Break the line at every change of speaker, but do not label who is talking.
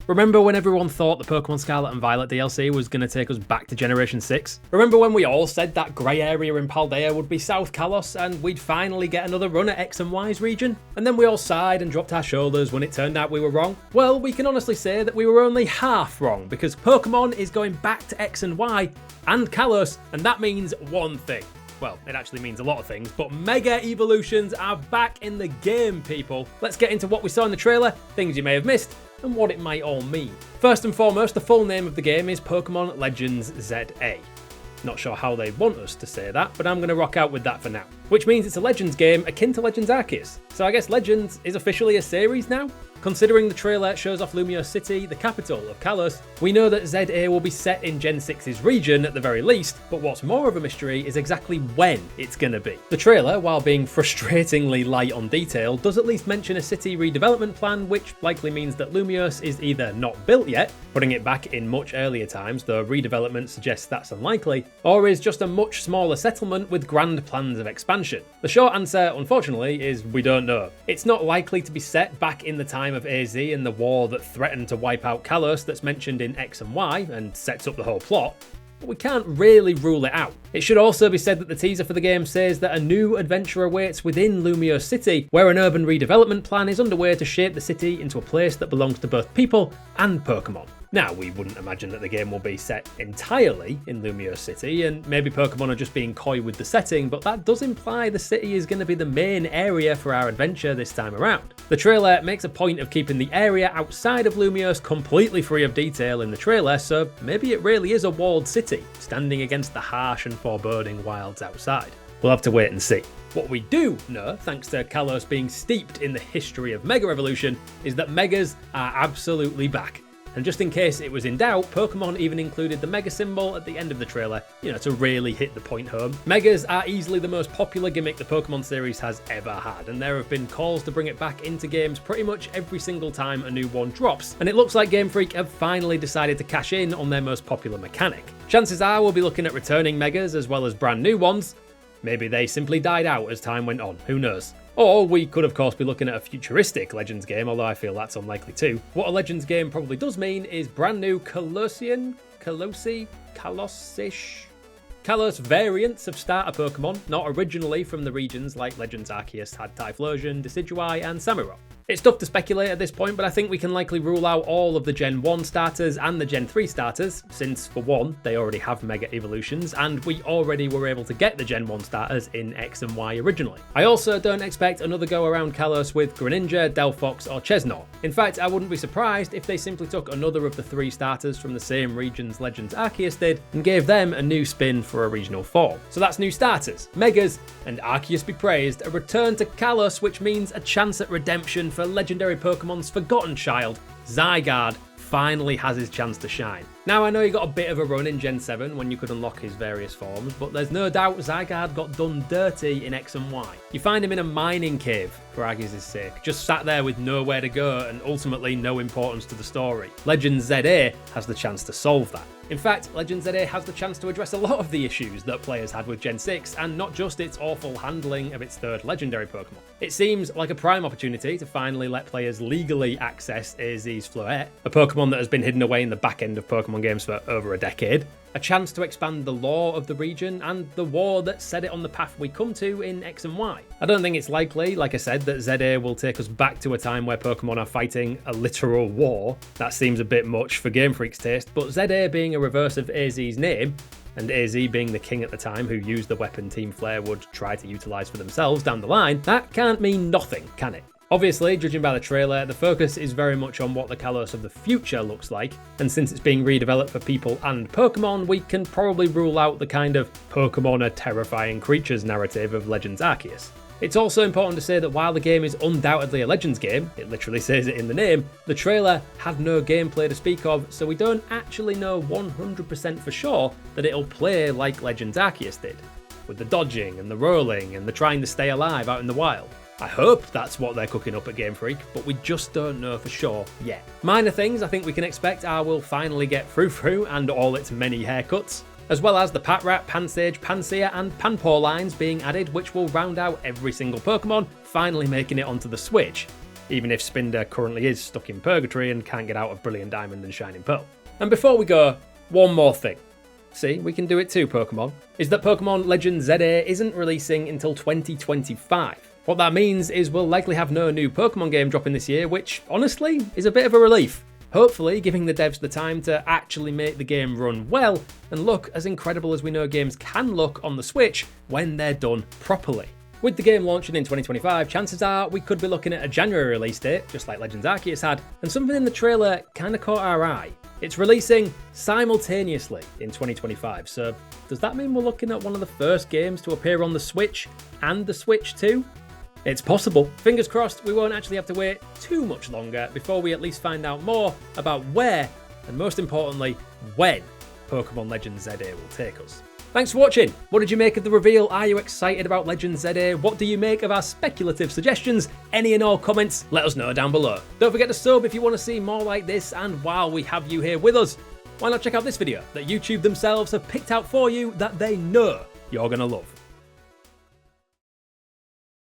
Remember when everyone thought the Pokemon Scarlet and Violet DLC was going to take us back to Generation 6? Remember when we all said that grey area in Paldea would be South Kalos and we'd finally get another run at X and Y's region? And then we all sighed and dropped our shoulders when it turned out we were wrong? Well, we can honestly say that we were only half wrong, because Pokemon is going back to X and Y and Kalos, and that means one thing. Well, it actually means a lot of things, but Mega Evolutions are back in the game, people. Let's get into what we saw in the trailer, things you may have missed, and what it might all mean. First and foremost, the full name of the game is Pokemon Legends ZA. Not sure how they want us to say that, but I'm going to rock out with that for now. Which means it's a Legends game akin to Legends Arceus. So I guess Legends is officially a series now? Considering the trailer shows off Lumiose City, the capital of Kalos, we know that ZA will be set in Gen 6's region at the very least, but what's more of a mystery is exactly when it's gonna be. The trailer, while being frustratingly light on detail, does at least mention a city redevelopment plan, which likely means that Lumiose is either not built yet, putting it back in much earlier times, though redevelopment suggests that's unlikely, or is just a much smaller settlement with grand plans of expansion. The short answer, unfortunately, is we don't know. It's not likely to be set back in the time of AZ and the war that threatened to wipe out Kalos that's mentioned in X and Y and sets up the whole plot, but we can't really rule it out. It should also be said that the teaser for the game says that a new adventure awaits within Lumiose City, where an urban redevelopment plan is underway to shape the city into a place that belongs to both people and Pokemon. Now, we wouldn't imagine that the game will be set entirely in Lumiose City, and maybe Pokemon are just being coy with the setting, but that does imply the city is going to be the main area for our adventure this time around. The trailer makes a point of keeping the area outside of Lumiose completely free of detail in the trailer, so maybe it really is a walled city, standing against the harsh and foreboding wilds outside. We'll have to wait and see. What we do know, thanks to Kalos being steeped in the history of Mega Evolution, is that Megas are absolutely back. And just in case it was in doubt, Pokemon even included the Mega symbol at the end of the trailer, to really hit the point home. Megas are easily the most popular gimmick the Pokemon series has ever had, and there have been calls to bring it back into games pretty much every single time a new one drops, and it looks like Game Freak have finally decided to cash in on their most popular mechanic. Chances are we'll be looking at returning Megas as well as brand new ones. Maybe they simply died out as time went on, who knows? Or we could of course be looking at a futuristic Legends game, although I feel that's unlikely too. What a Legends game probably does mean is brand new Kalosish? Kalos variants of starter Pokemon, not originally from the regions like Legends Arceus had Typhlosion, Decidueye and Samurott. It's tough to speculate at this point, but I think we can likely rule out all of the Gen 1 starters and the Gen 3 starters, since for one, they already have Mega Evolutions, and we already were able to get the Gen 1 starters in X and Y originally. I also don't expect another go around Kalos with Greninja, Delphox or Chesnaught. In fact, I wouldn't be surprised if they simply took another of the 3 starters from the same regions Legends Arceus did and gave them a new spin for a regional form. So that's new starters, Megas, and Arceus be praised, a return to Kalos, which means a chance at redemption for legendary Pokemon's forgotten child, Zygarde, finally has his chance to shine. Now, I know he got a bit of a run in Gen 7 when you could unlock his various forms, but there's no doubt Zygarde got done dirty in X and Y. You find him in a mining cave, for Arceus' sake, just sat there with nowhere to go and ultimately no importance to the story. Legends ZA has the chance to solve that. In fact, Legends ZA has the chance to address a lot of the issues that players had with Gen 6, and not just its awful handling of its third legendary Pokemon. It seems like a prime opportunity to finally let players legally access AZ's Floette, a Pokemon that has been hidden away in the back end of Pokemon games for over a decade, a chance to expand the lore of the region and the war that set it on the path we come to in X and Y. I don't think it's likely, like I said, that ZA will take us back to a time where Pokemon are fighting a literal war. That seems a bit much for Game Freak's taste, but ZA being a reverse of AZ's name, and AZ being the king at the time who used the weapon Team Flare would try to utilise for themselves down the line, that can't mean nothing, can it? Obviously, judging by the trailer, the focus is very much on what the Kalos of the future looks like, and since it's being redeveloped for people and Pokemon, we can probably rule out the kind of Pokemon are terrifying creatures narrative of Legends Arceus. It's also important to say that while the game is undoubtedly a Legends game, it literally says it in the name, the trailer had no gameplay to speak of, so we don't actually know 100% for sure that it'll play like Legends Arceus did, with the dodging and the rolling and the trying to stay alive out in the wild. I hope that's what they're cooking up at Game Freak, but we just don't know for sure yet. Minor things I think we can expect are we'll finally get Frou-Frou and all its many haircuts, as well as the Patrat, Pansage, Pansear and Panpour lines being added, which will round out every single Pokemon, finally making it onto the Switch. even if Spinder currently is stuck in purgatory and can't get out of Brilliant Diamond and Shining Pearl. And before we go, one more thing. See, we can do it too, Pokemon. Is that Pokemon Legends ZA isn't releasing until 2025. What that means is we'll likely have no new Pokemon game dropping this year, which honestly is a bit of a relief. Hopefully giving the devs the time to actually make the game run well and look as incredible as we know games can look on the Switch when they're done properly. With the game launching in 2025, chances are we could be looking at a January release date, just like Legends Arceus had, and something in the trailer kinda caught our eye. It's releasing simultaneously in 2025, so does that mean we're looking at one of the first games to appear on the Switch and the Switch 2? It's possible. Fingers crossed we won't actually have to wait too much longer before we at least find out more about where, and most importantly, when Pokemon Legends ZA will take us. Thanks for watching. What did you make of the reveal? Are you excited about Legends ZA? What do you make of our speculative suggestions? Any and all comments, let us know down below. Don't forget to sub if you want to see more like this, and while we have you here with us, why not check out this video that YouTube themselves have picked out for you that they know you're gonna love.